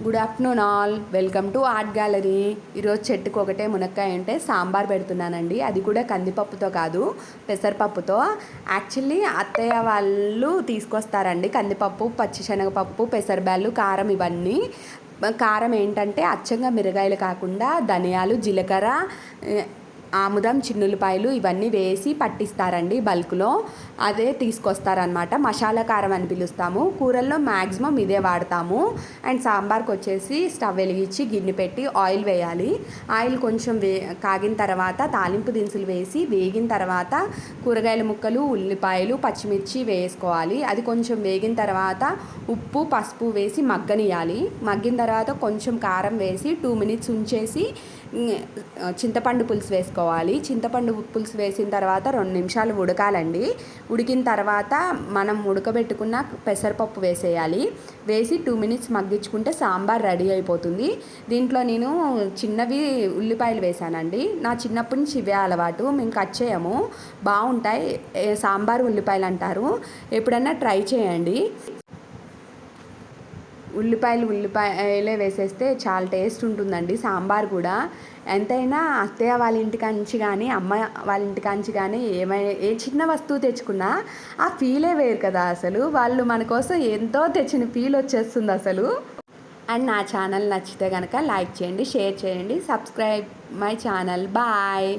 Good afternoon all, welcome to art gallery. ఈరోజు చెట్టుకు ఒకటే మునక్కాయ అంటే సాంబార్ పెడుతున్నానండి. అది కూడా కందిపప్పుతో కాదు, పెసరపప్పుతో. యాక్చువల్లీ అత్తయ్య వాళ్ళు తీసుకొస్తారండి కందిపప్పు, పచ్చిశనగపప్పు, పెసరబ్యాళ్ళు, కారం ఇవన్నీ. కారం ఏంటంటే అచ్చంగా మిరగాయలు కాకుండా ధనియాలు, జీలకర్ర, ఆముదం, చిన్నులపాయలు ఇవన్నీ వేసి పట్టిస్తారండి బల్క్లో. అదే తీసుకొస్తారనమాట. మసాలా కారం అని పిలుస్తాము. కూరల్లో మ్యాక్సిమం ఇదే వాడతాము. అండ్ సాంబార్కి వచ్చేసి స్టవ్ వెలిగించి గిన్నె పెట్టి ఆయిల్ వేయాలి. ఆయిల్ కొంచెం కాగిన తర్వాత తాలింపు దినుసులు వేసి వేగిన తర్వాత కూరగాయల ముక్కలు, ఉల్లిపాయలు, పచ్చిమిర్చి వేసుకోవాలి. అది కొంచెం వేగిన తర్వాత ఉప్పు, పసుపు వేసి మగ్గనియాలి. మగ్గిన తర్వాత కొంచెం కారం వేసి 2 minutes ఉంచేసి చింతపండు పులుసు వేసుకోవాలి. చింతపండు పులుసు వేసిన తర్వాత 2 నిమిషాలు ఉడకాలండి. ఉడికిన తర్వాత మనం ఉడకబెట్టుకున్న పెసరపప్పు వేసేయాలి. వేసి 2 minutes మగ్గించుకుంటే సాంబార్ రెడీ అయిపోతుంది. దీంట్లో నేను చిన్నవి ఉల్లిపాయలు వేసానండి. నా చిన్నప్పటి నుంచి ఇవే అలవాటు. మేము కట్ చేయము, బాగుంటాయి. సాంబార్ ఉల్లిపాయలు అంటారు. ఎప్పుడన్నా ట్రై చేయండి. ఉల్లిపాయలే వేసేస్తే చాలా టేస్ట్ ఉంటుందండి సాంబార్ కూడా. ఎంతైనా అత్తయ్య వాళ్ళ ఇంటికాంచి కానీ, అమ్మ వాళ్ళ ఇంటికాంచి కానీ ఏ చిన్న వస్తువు తెచ్చుకున్నా ఆ ఫీలే వేరు కదా అసలు. వాళ్ళు మన కోసం ఎంతో తెచ్చిన ఫీల్ వచ్చేస్తుంది అసలు. అండ్ నా ఛానల్ నచ్చితే కనుక లైక్ చేయండి, షేర్ చేయండి, సబ్స్క్రైబ్ మై ఛానల్. బాయ్.